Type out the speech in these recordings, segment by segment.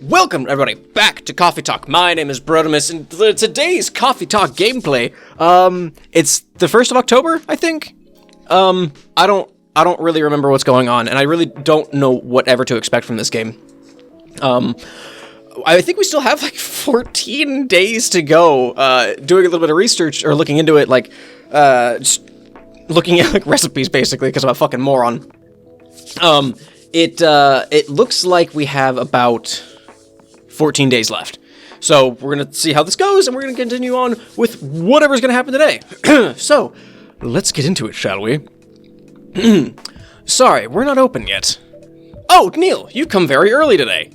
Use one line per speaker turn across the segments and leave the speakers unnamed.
Welcome, everybody, back to Coffee Talk. My name is Brotimus, and today's Coffee Talk gameplay, it's the 1st of October, I think? I don't really remember what's going on, and I really don't know whatever to expect from this game. I think we still have, 14 days to go, doing a little bit of research, or looking into it, just looking at, recipes, basically, because I'm a fucking moron. It looks like we have about 14 days left. So we're going to see how this goes, and we're going to continue on with whatever's going to happen today. So, let's get into it, shall we? Sorry, we're not open yet. Oh, Neil, you've come very early today.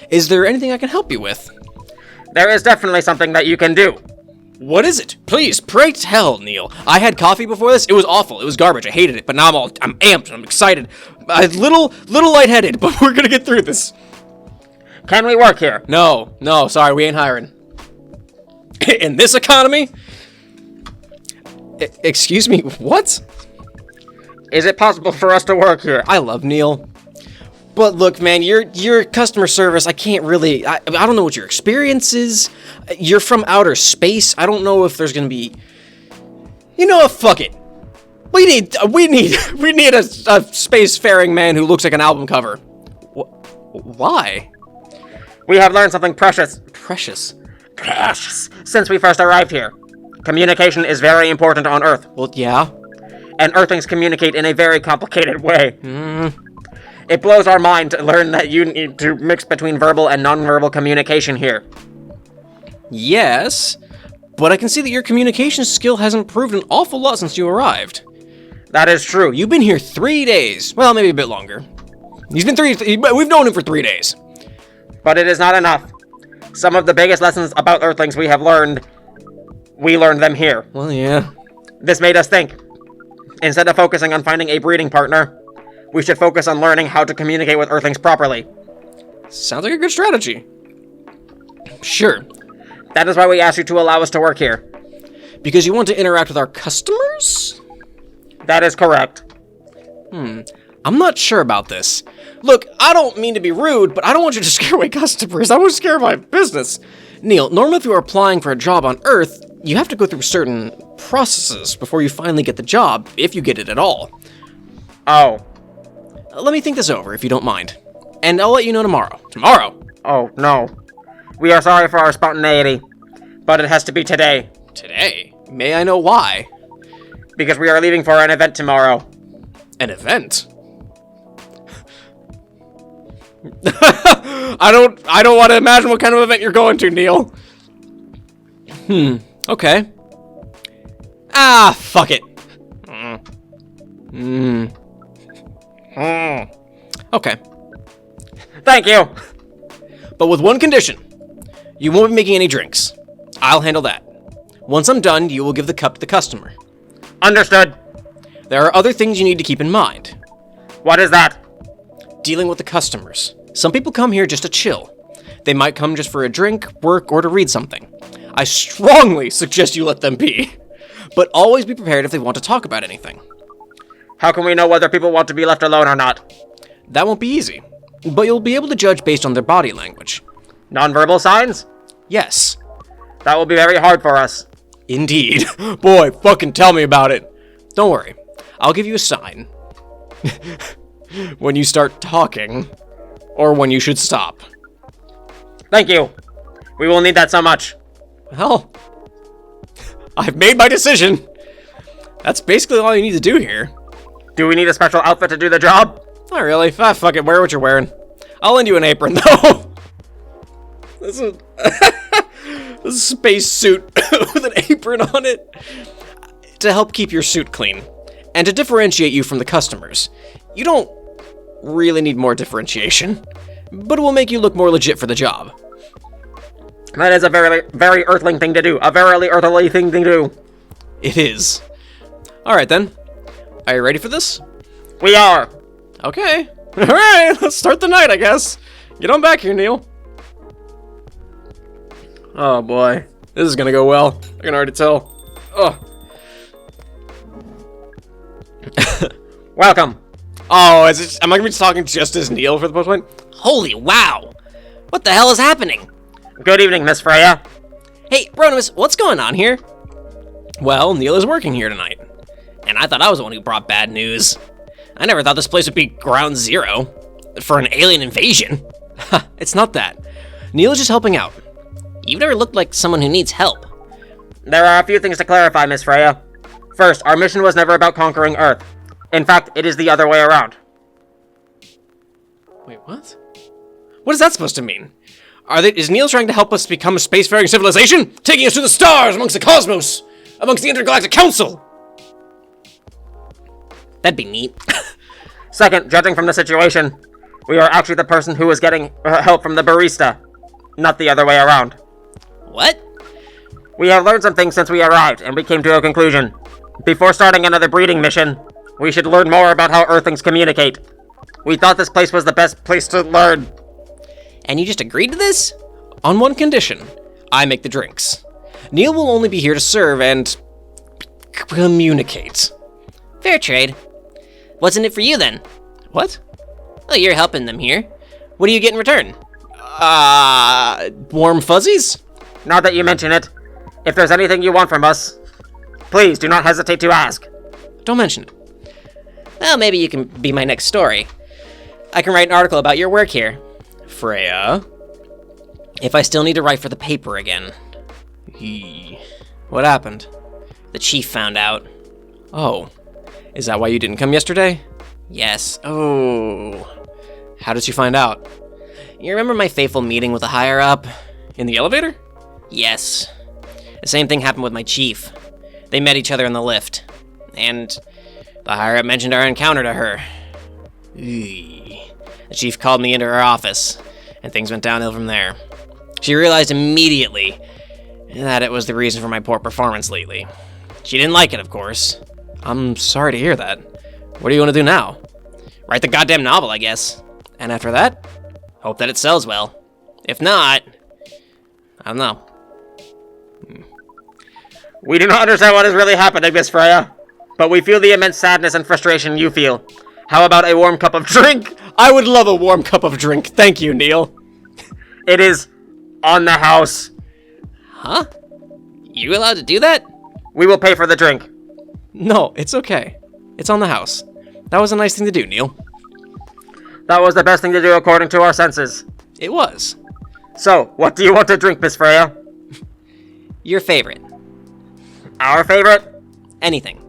Is there anything I can help you with?
There is definitely something that you can do.
What is it? Please, pray tell, Neil. I had coffee before this. It was awful. It was garbage. I hated it. But now I'm amped. I'm excited. I'm little lightheaded, but we're gonna get through this.
Can we work here?
No, sorry, we ain't hiring. In this economy? Excuse me, what?
Is it possible for us to work here?
I love Neil. But look, man, your customer service, I can't really, I don't know what your experience is. You're from outer space. I don't know if there's gonna be, you know what, fuck it. We need a spacefaring man who looks like an album cover. Why?
We have learned something precious since we first arrived here. Communication is very important on Earth.
Well, yeah.
And Earthlings communicate in a very complicated way. It blows our mind to learn that you need to mix between verbal and nonverbal communication here.
Yes, but I can see that your communication skill has improved an awful lot since you arrived.
That is true.
You've been here 3 days. Well, maybe a bit longer. We've known him for 3 days.
But it is not enough. Some of the biggest lessons about Earthlings we learned them here.
Well, yeah.
This made us think. Instead of focusing on finding a breeding partner, we should focus on learning how to communicate with Earthlings properly.
Sounds like a good strategy. Sure.
That is why we asked you to allow us to work here.
Because you want to interact with our customers?
That is correct.
I'm not sure about this. Look, I don't mean to be rude, but I don't want you to scare away customers. I want to scare my business. Neil, normally if you are applying for a job on Earth, you have to go through certain processes before you finally get the job, if you get it at all.
Oh.
Let me think this over, if you don't mind. And I'll let you know tomorrow. Tomorrow?
Oh, no. We are sorry for our spontaneity, but it has to be today.
Today? May I know why?
Because we are leaving for an event tomorrow.
An event? I don't want to imagine what kind of event you're going to, Neil. Okay. Fuck it. Okay.
Thank you.
But with one condition. You won't be making any drinks. I'll handle that. Once I'm done, you will give the cup to the customer.
Understood.
There are other things you need to keep in mind.
What is that?
Dealing with the customers. Some people come here just to chill. They might come just for a drink, work, or to read something. I strongly suggest you let them be. But always be prepared if they want to talk about anything.
How can we know whether people want to be left alone or not?
That won't be easy, but you'll be able to judge based on their body language.
Nonverbal signs?
Yes.
That will be very hard for us.
Indeed. Boy, fucking tell me about it. Don't worry. I'll give you a sign. When you start talking, or when you should stop.
Thank you. We will need that so much.
Well, I've made my decision. That's basically all you need to do here.
Do we need a special outfit to do the job?
Not really. Fuck it, wear what you're wearing. I'll lend you an apron, though. This is a space suit with an apron on it. To help keep your suit clean. And to differentiate you from the customers. You don't really need more differentiation, but it will make you look more legit for the job.
That is a very, very Earthling thing to do. A verily Earthly thing to do.
It is. Alright then. Are you ready for this?
We are.
Okay. Alright, let's start the night, I guess. Get on back here, Neil. Oh boy. This is gonna go well. I can already tell. Ugh.
Welcome.
Oh, am I gonna be talking just as Neil for the post point?
Holy wow! What the hell is happening?
Good evening, Miss Freya.
Hey, Bronimus, what's going on here?
Well, Neil is working here tonight.
And I thought I was the one who brought bad news. I never thought this place would be ground zero for an alien invasion.
It's not that. Neil is just helping out.
You've never looked like someone who needs help.
There are a few things to clarify, Miss Freya. First, our mission was never about conquering Earth. In fact, it is the other way around.
Wait, what? What is that supposed to mean? Is Neil trying to help us become a spacefaring civilization? Taking us to the stars amongst the cosmos? Amongst the intergalactic council?
That'd be neat.
Second, judging from the situation, we are actually the person who is getting help from the Barista, not the other way around.
What?
We have learned some things since we arrived, and we came to a conclusion. Before starting another breeding mission, we should learn more about how Earthlings communicate. We thought this place was the best place to learn.
And you just agreed to this?
On one condition. I make the drinks. Neil will only be here to serve and communicate.
Fair trade. What's in it for you then?
What?
Well, you're helping them here. What do you get in return?
Warm fuzzies?
Now that you mention it, if there's anything you want from us, please do not hesitate to ask.
Don't mention it.
Well, maybe you can be my next story. I can write an article about your work here.
Freya?
If I still need to write for the paper again.
What happened?
The chief found out.
Oh. Is that why you didn't come yesterday?
Yes.
Oh. How did she find out?
You remember my fateful meeting with the higher-up?
In the elevator?
Yes. The same thing happened with my chief. They met each other in the lift. And the higher-up mentioned our encounter to her. The chief called me into her office, and things went downhill from there. She realized immediately that it was the reason for my poor performance lately. She didn't like it, of course.
I'm sorry to hear that. What do you want to do now?
Write the goddamn novel, I guess.
And after that?
Hope that it sells well. If not, I don't know.
We do not understand what is really happening, Miss Freya, but we feel the immense sadness and frustration you feel. How about a warm cup of drink?
I would love a warm cup of drink. Thank you, Neil.
It is on the house.
Huh? You allowed to do that?
We will pay for the drink.
No, it's okay. It's on the house. That was a nice thing to do, Neil.
That was the best thing to do according to our senses.
It was.
So, what do you want to drink, Miss Freya?
Your favorite.
Our favorite?
Anything.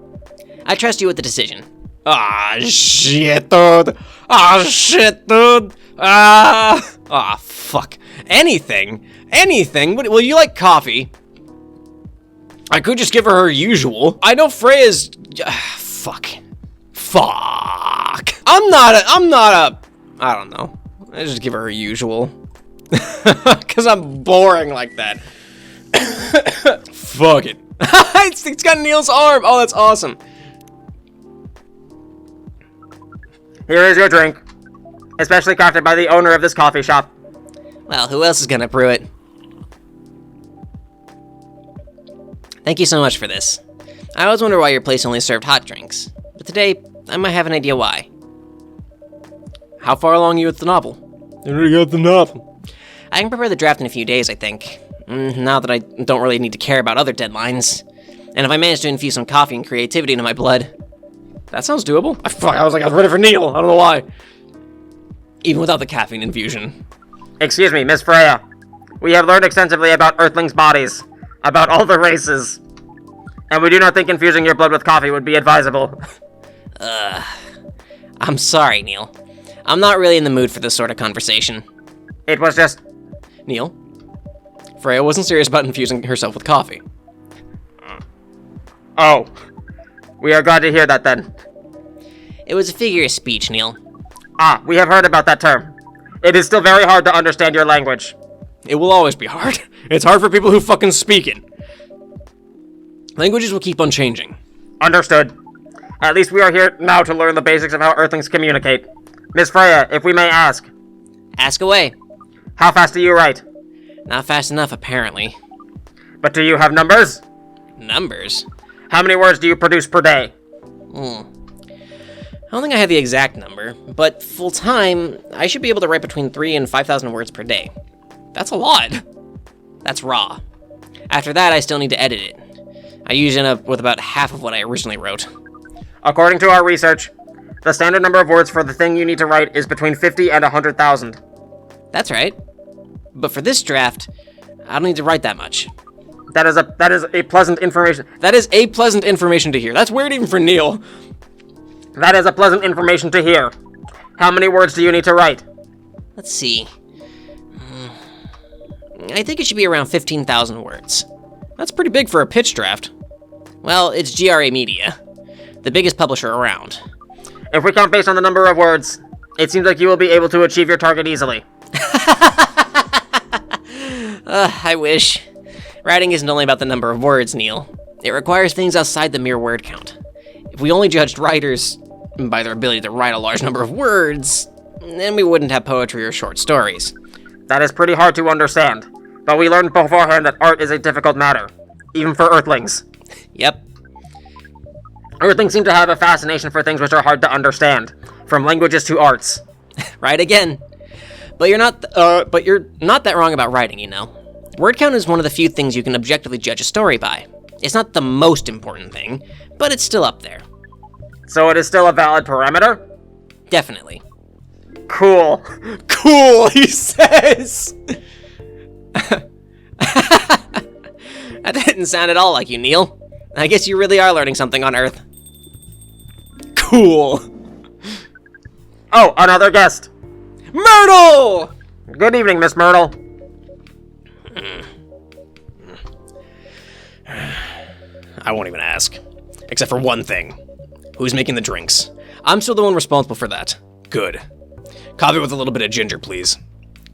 I trust you with the decision.
Ah, shit, dude. Ah, shit, dude. Ah, fuck. Anything. Anything. Will you like coffee? I could just give her usual. I know Freya's... fuck. Fuck. I'm not a... I don't know. I just give her usual. Because I'm boring like that. Fuck it. It's got Neil's arm. Oh, that's awesome.
Here is your drink. Especially crafted by the owner of this coffee shop.
Well, who else is gonna brew it? Thank you so much for this. I always wonder why your place only served hot drinks. But today, I might have an idea why.
How far along are you with the novel? I already got the novel.
I can prepare the draft in a few days, I think. Now that I don't really need to care about other deadlines. And if I manage to infuse some coffee and creativity into my blood.
That sounds doable. I was ready for Neil. I don't know why. Even without the caffeine infusion.
Excuse me, Miss Freya. We have learned extensively about Earthlings' bodies. About all the races. And we do not think infusing your blood with coffee would be advisable.
I'm sorry, Neil. I'm not really in the mood for this sort of conversation.
It was just...
Neil? Freya wasn't serious about infusing herself with coffee.
Oh. We are glad to hear that then.
It was a figure of speech, Neil.
Ah, we have heard about that term. It is still very hard to understand your language.
It will always be hard. It's hard for people who fucking speak it. Languages will keep on changing.
Understood. At least we are here now to learn the basics of how Earthlings communicate. Miss Freya, if we may ask.
Ask away.
How fast do you write?
Not fast enough, apparently.
But do you have numbers?
Numbers?
How many words do you produce per day?
don't think I have the exact number, but full-time, I should be able to write between 3,000 and 5,000 words per day. That's a lot. That's raw. After that, I still need to edit it. I usually end up with about half of what I originally wrote.
According to our research, the standard number of words for the thing you need to write is between 50 and 100,000.
That's right. But for this draft, I don't need to write that much.
That is a pleasant information.
That is a pleasant information to hear. That's weird even for Neil.
That is a pleasant information to hear. How many words do you need to write?
Let's see. I think it should be around 15,000 words.
That's pretty big for a pitch draft.
Well, it's GRA Media, the biggest publisher around.
If we count based on the number of words, it seems like you will be able to achieve your target easily.
I wish. Writing isn't only about the number of words, Neil. It requires things outside the mere word count. If we only judged writers by their ability to write a large number of words, then we wouldn't have poetry or short stories.
That is pretty hard to understand, but we learned beforehand that art is a difficult matter, even for Earthlings.
Yep.
Earthlings seem to have a fascination for things which are hard to understand, from languages to arts.
Right again. But you're not that wrong about writing, you know. Word count is one of the few things you can objectively judge a story by. It's not the most important thing, but it's still up there.
So it is still a valid parameter?
Definitely.
Cool.
Cool, he says.
That didn't sound at all like you, Neil. I guess you really are learning something on Earth.
Cool.
Oh, another guest.
Myrtle!
Good evening, Miss Myrtle.
I won't even ask. Except for one thing. Who's making the drinks? I'm still the one responsible for that. Good. Coffee with a little bit of ginger, please.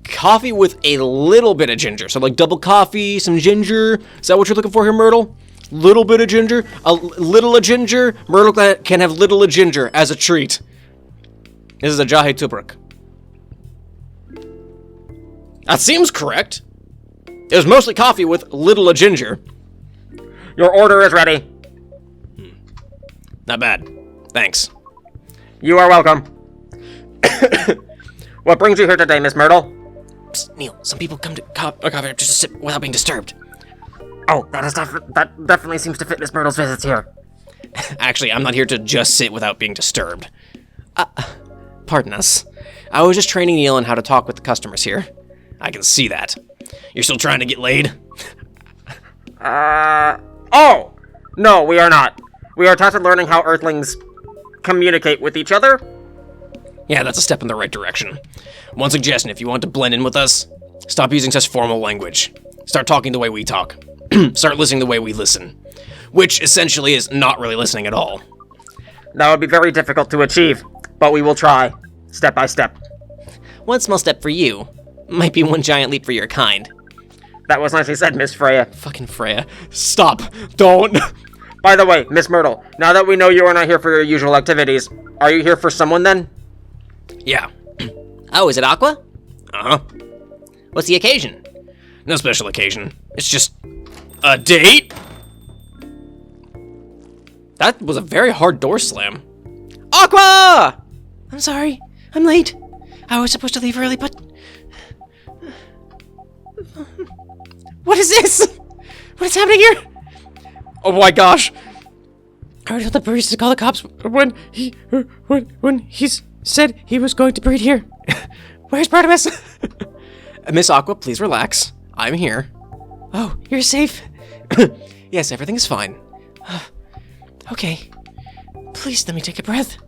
Coffee with a little bit of ginger. So like double coffee, some ginger. Is that what you're looking for here, Myrtle? Little bit of ginger? A little of ginger? Myrtle can have little of ginger as a treat. This is a Jahe Tubruk. That seems correct. It was mostly coffee with little of ginger.
Your order is ready.
Not bad. Thanks.
You are welcome. What brings you here today, Miss Myrtle?
Psst, Neil, some people come to coffee just to sit without being disturbed.
Oh, that definitely seems to fit Miss Myrtle's visits here.
Actually, I'm not here to just sit without being disturbed.
Pardon us.
I was just training Neil on how to talk with the customers here. I can see that. You're still trying to get laid?
Oh! No, we are not. We are tasked with learning how Earthlings communicate with each other.
Yeah, that's a step in the right direction. One suggestion, if you want to blend in with us, stop using such formal language. Start talking the way we talk. Start listening the way we listen. Which, essentially, is not really listening at all.
That would be very difficult to achieve, but we will try, step by step.
One small step for you might be one giant leap for your kind.
That was nicely said, Miss Freya.
Fucking Freya. Stop. Don't.
By the way, Miss Myrtle, now that we know you are not here for your usual activities, are you here for someone then?
Yeah.
Oh, is it Aqua?
Uh-huh.
What's the occasion?
No special occasion. It's just a date? That was a very hard door slam. Aqua!
I'm sorry. I'm late. I was supposed to leave early, but... What is this? What is happening here?
Oh my gosh.
I already told the barista to call the cops when he said he was going to breed here. Where's Bartimus?
Miss Aqua, please relax. I'm here.
Oh, you're safe.
Yes, everything is fine.
Okay. Please let me take a breath.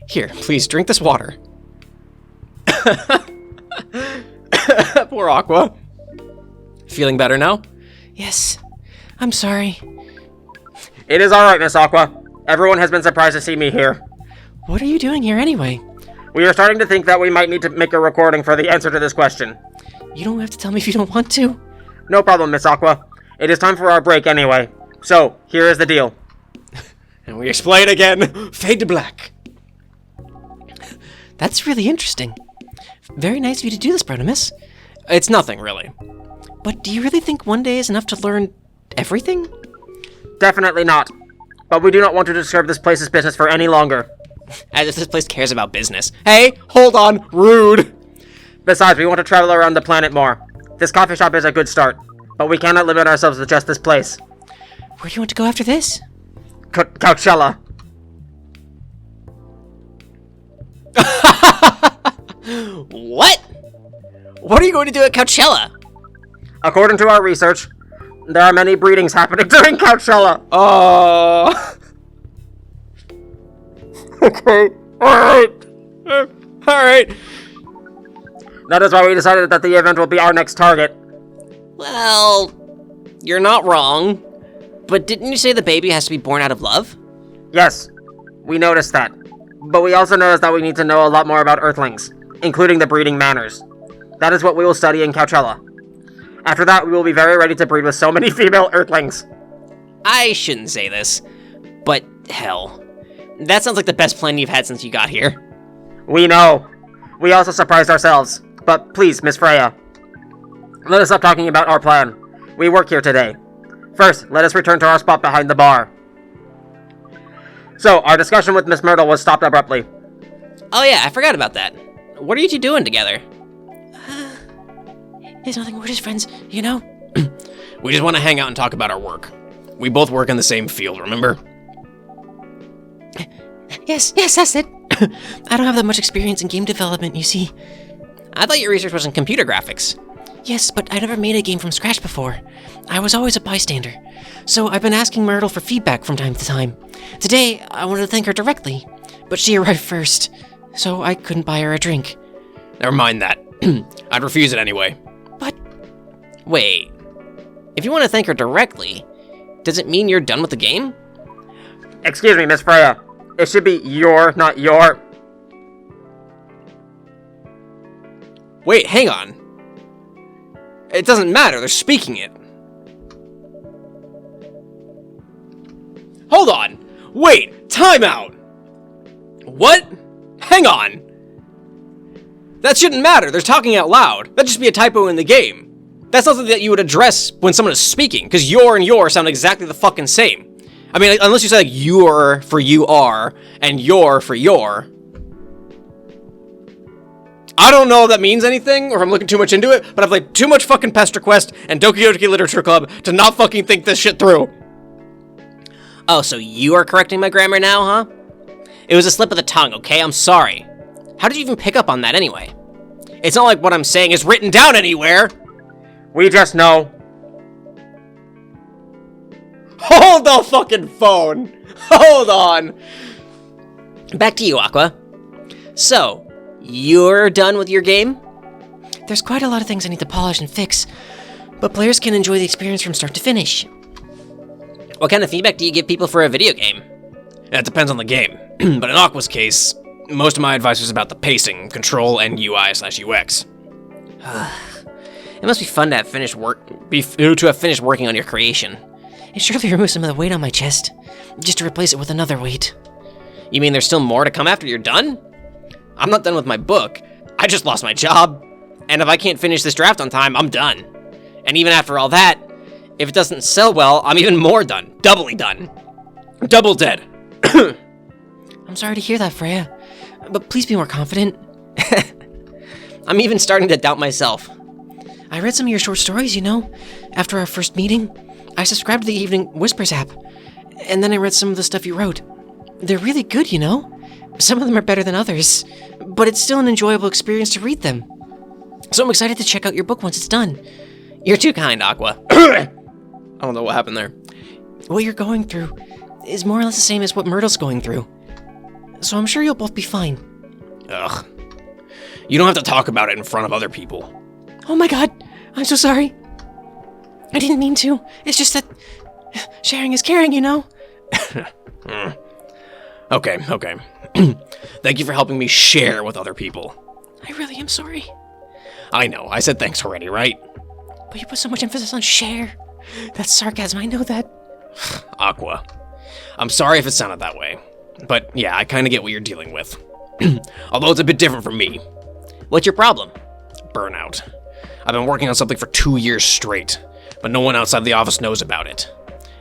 Here, please drink this water. Poor Aqua. Feeling better now?
Yes. I'm sorry.
It is alright, Miss Aqua. Everyone has been surprised to see me here.
What are you doing here anyway?
We are starting to think that we might need to make a recording for the answer to this question.
You don't have to tell me if you don't want to.
No problem, Miss Aqua. It is time for our break anyway. So, here is the deal.
And we explain again. Fade to black.
That's really interesting. Very nice of you to do this, Bartimus.
It's nothing, really.
But do you really think one day is enough to learn everything?
Definitely not. But we do not want to disturb this place's business for any longer.
As if this place cares about business. Hey, hold on, rude!
Besides, we want to travel around the planet more. This coffee shop is a good start, but we cannot limit ourselves to just this place.
Where do you want to go after this?
Coachella.
What? What are you going to do at Coachella?
According to our research, there are many breedings happening during Coachella. Okay, alright.
Alright.
That is why we decided that the event will be our next target.
Well, you're not wrong. But didn't you say the baby has to be born out of love?
Yes, we noticed that. But we also noticed that we need to know a lot more about Earthlings, including the breeding manners. That is what we will study in Coachella. After that, we will be very ready to breed with so many female Earthlings.
I shouldn't say this, but hell. That sounds like the best plan you've had since you got here.
We know. We also surprised ourselves. But please, Miss Freya, let us stop talking about our plan. We work here today. First, let us return to our spot behind the bar. So, our discussion with Miss Myrtle was stopped abruptly.
Oh yeah, I forgot about that. What are you two doing together?
It's nothing, we're just friends, you know?
We just want to hang out and talk about our work. We both work in the same field, remember?
Yes, that's it. I don't have that much experience in game development, you see.
I thought your research was in computer graphics.
Yes, but I never made a game from scratch before. I was always a bystander. So I've been asking Myrtle for feedback from time to time. Today, I wanted to thank her directly, but she arrived first, so I couldn't buy her a drink.
Never mind that. I'd refuse it anyway.
But
Wait, if you want to thank her directly, does it mean you're done with the game?
Excuse me, Miss Freya. It should be your, not your.
Wait, hang on. It doesn't matter, they're speaking it. Hold on! Wait, time out! What? Hang on! That shouldn't matter, they're talking out loud. That'd just be a typo in the game. That's something that you would address when someone is speaking, because your and your sound exactly the fucking same. I mean, unless you say like your for you are, and your for your. I don't know if that means anything, or if I'm looking too much into it, but I've played too much fucking Pester Quest and Doki Doki Literature Club to not fucking think this shit through.
Oh, so you are correcting my grammar now, huh? It was a slip of the tongue, okay? I'm sorry. How did you even pick up on that anyway? It's not like what I'm saying is written down anywhere.
We just know.
Hold the fucking phone. Hold on.
Back to you, Aqua. So, you're done with your game?
there's quite a lot of things I need to polish and fix, but players can enjoy the experience from start to finish.
What kind of feedback do you give people for a video game?
That depends on the game. But in Aqua's case, most of my advice was about the pacing, control, and UI/UX.
It must be fun to have finished working on your creation.
It surely removes some of the weight on my chest, just to replace it with another weight.
You mean there's still more to come after you're done? I'm not done with my book. I just lost my job. And if I can't finish this draft on time, I'm done. And even after all that, if it doesn't sell well, I'm even more done. Doubly done. Double dead.
I'm sorry to hear that, Freya, but please be more confident.
I'm even starting to doubt myself.
I read some of your short stories, you know. After our first meeting, I subscribed to the Evening Whispers app, and then I read some of the stuff you wrote. They're really good, you know. Some of them are better than others, but it's still an enjoyable experience to read them. So I'm excited to check out your book once it's done.
You're too kind, Aqua. I don't know what happened there.
What you're going through is more or less the same as what Myrtle's going through. So I'm sure you'll both be fine.
Ugh. You don't have to talk about it in front of other people.
Oh my god, I'm so sorry. I didn't mean to. It's just that sharing is caring, you know?
Okay. Thank you for helping me share with other people.
I really am sorry.
I know, I said thanks already, right?
But you put so much emphasis on share. That's sarcasm, I know that.
Aqua. I'm sorry if it sounded that way. But yeah, I kinda get what you're dealing with. Although it's a bit different for me.
What's your problem?
Burnout. I've been working on something for 2 years straight, but no one outside the office knows about it.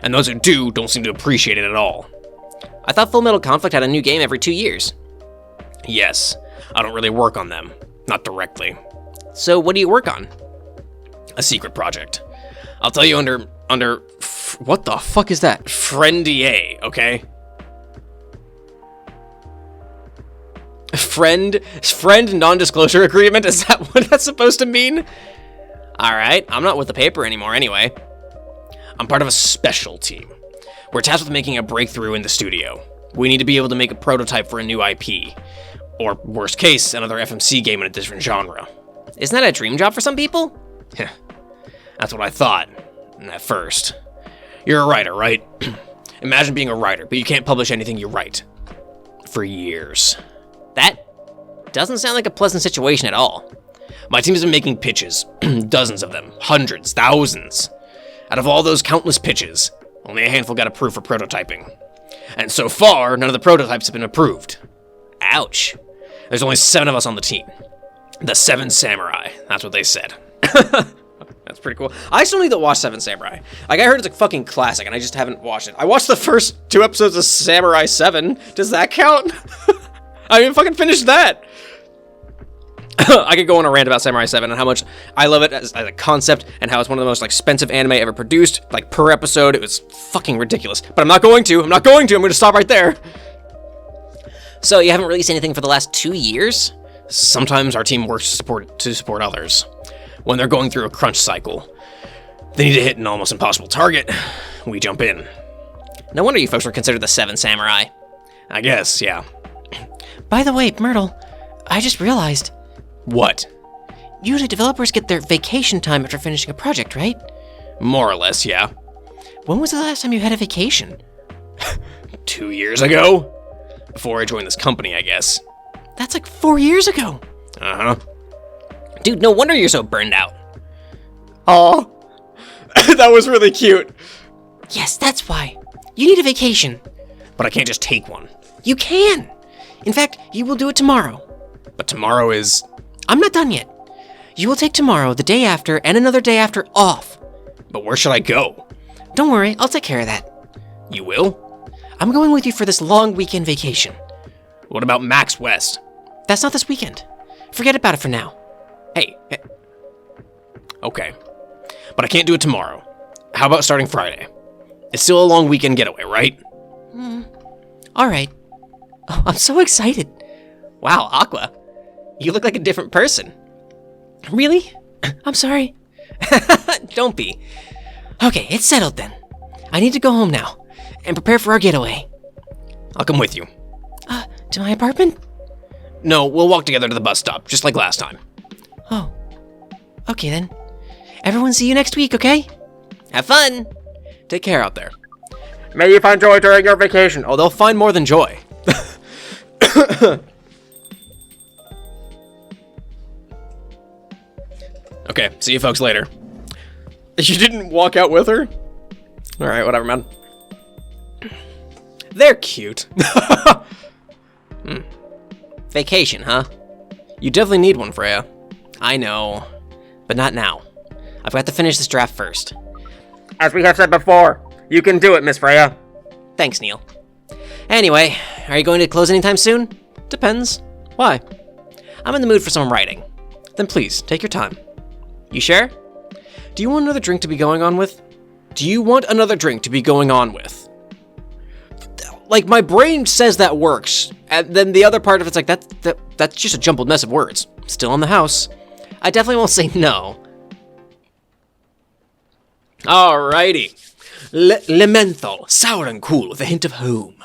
And those who do don't seem to appreciate it at all.
I thought Full Metal Conflict had a new game every 2 years.
Yes, I don't really work on them. Not directly.
So what do you work on?
A secret project. I'll tell you under what the fuck is that? Friendier, okay? Friend non-disclosure agreement? Is that what that's supposed to mean?
Alright, I'm not with the paper anymore anyway.
I'm part of a special team. We're tasked with making a breakthrough in the studio. We need to be able to make a prototype for a new IP. Or, worst case, another FMC game in a different genre.
Isn't that a dream job for some people?
That's what I thought, at first. You're a writer, right? Imagine being a writer, but you can't publish anything you write. For years.
That doesn't sound like a pleasant situation at all.
My team has been making pitches. Dozens of them. Hundreds. Thousands. Out of all those countless pitches, only a handful got approved for prototyping. And so far, none of the prototypes have been approved.
Ouch.
There's only 7 of us on the team. The 7 Samurai. That's what they said. That's pretty cool. I still need to watch 7 Samurai. Like, I heard it's a fucking classic, and I just haven't watched it. I watched the first 2 episodes of Samurai 7. Does that count? I didn't fucking finish that. I could go on a rant about Samurai 7 and how much I love it as a concept and how it's one of the most expensive anime ever produced. Like, per episode, it was fucking ridiculous. But I'm not going to. I'm going to stop right there.
So you haven't released anything for the last 2 years?
Sometimes our team works to support others. When they're going through a crunch cycle, they need to hit an almost impossible target. We jump in.
No wonder you folks were considered the 7 Samurai.
I guess, yeah.
By the way, Myrtle, I just realized.
What?
Usually developers get their vacation time after finishing a project, right?
More or less, yeah.
When was the last time you had a vacation?
2 years ago? Before I joined this company, I guess.
That's like 4 years ago.
Uh-huh.
Dude, no wonder you're so burned out.
Aw. That was really cute.
Yes, that's why. You need a vacation.
But I can't just take one.
You can. In fact, you will do it tomorrow.
But tomorrow is...
I'm not done yet. You will take tomorrow, the day after, and another day after off.
But where should I go?
Don't worry, I'll take care of that.
You will?
I'm going with you for this long weekend vacation.
What about Max West?
That's not this weekend. Forget about it for now.
Hey. Okay. But I can't do it tomorrow. How about starting Friday? It's still a long weekend getaway, right?
All right. Oh, I'm so excited.
Wow, Aqua. You look like a different person.
Really? I'm sorry.
Don't be.
Okay, it's settled then. I need to go home now and prepare for our getaway.
I'll come with you.
To my apartment?
No, we'll walk together to the bus stop, just like last time.
Oh. Okay then. Everyone see you next week, okay?
Have fun.
Take care out there.
May you find joy during your vacation.
Oh, they'll find more than joy. Okay, see you folks later. You didn't walk out with her? Alright, whatever, man. They're cute.
Vacation, huh?
You definitely need one, Freya.
I know. But not now. I've got to finish this draft first.
As we have said before, you can do it, Miss Freya.
Thanks, Neil. Anyway, are you going to close anytime soon?
Depends. Why?
I'm in the mood for some writing.
Then please, take your time.
You sure?
Do you want another drink to be going on with? Do you want another drink to be going on with? Like, my brain says that works, and then the other part of it's like, that's just a jumbled mess of words. Still in the house.
I definitely won't say no.
Alrighty. Le menthol, sour and cool with a hint of home.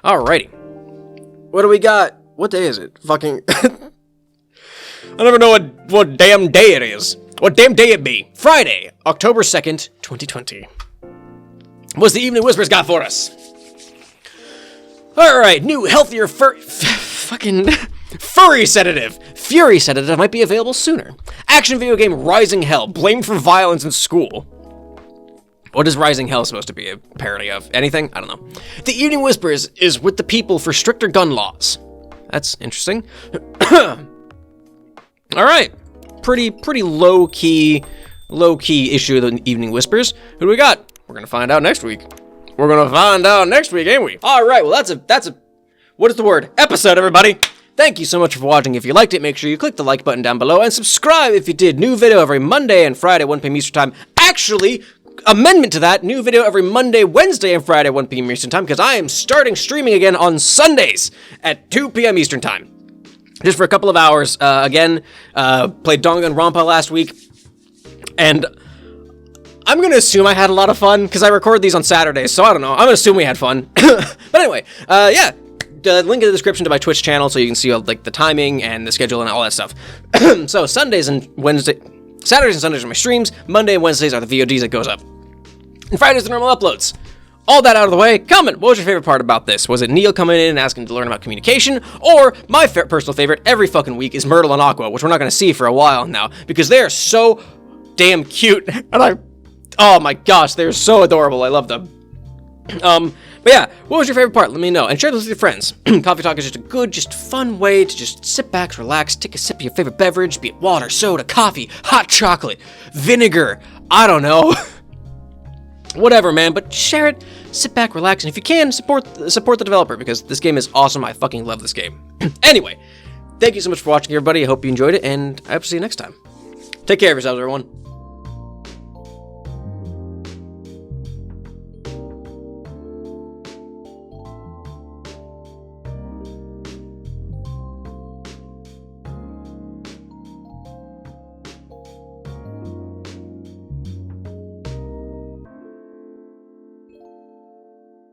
Alrighty. What do we got? What day is it? Fucking... I never know what damn day it is. What damn day it be? Friday, October 2nd, 2020. What's the Evening Whispers got for us? Alright, new, healthier fucking furry sedative. Fury sedative might be available sooner. Action video game Rising Hell, blamed for violence in school. What is Rising Hell supposed to be a parody of? Anything? I don't know. The Evening Whispers is with the people for stricter gun laws. That's interesting. Alright. Pretty low-key issue of the Evening Whispers. Who do we got? We're gonna find out next week. We're gonna find out next week, ain't we? Alright, well that's a what is the word? Episode, everybody. Thank you so much for watching. If you liked it, make sure you click the like button down below and subscribe if you did. New video every Monday and Friday, 1 p.m. Eastern Time. Actually, amendment to that, new video every Monday, Wednesday, and Friday, 1 p.m. Eastern Time, because I am starting streaming again on Sundays at 2 p.m. Eastern Time. Just for a couple of hours. Again, played Danganronpa last week, and I'm going to assume I had a lot of fun, because I record these on Saturdays, so I don't know. I'm going to assume we had fun. But anyway, yeah. The link in the description to my Twitch channel, so you can see all, like, the timing and the schedule and all that stuff. So Saturdays and Sundays are my streams. Monday and Wednesdays are the VODs that goes up. And Fridays are the normal uploads. All that out of the way, comment, what was your favorite part about this? Was it Neil coming in and asking to learn about communication? Or, my personal favorite every fucking week is Myrtle and Aqua, which we're not going to see for a while now, because they are so damn cute. And oh my gosh, they're so adorable. I love them. But yeah, what was your favorite part? Let me know. And share this with your friends. Coffee Talk is just a good, just fun way to just sit back, relax, take a sip of your favorite beverage, be it water, soda, coffee, hot chocolate, vinegar, I don't know. Whatever, man, but share it, sit back, relax, and if you can, support the developer, because this game is awesome. I fucking love this game. Anyway, thank you so much for watching, everybody. I hope you enjoyed it, and I hope to see you next time. Take care of yourselves, everyone.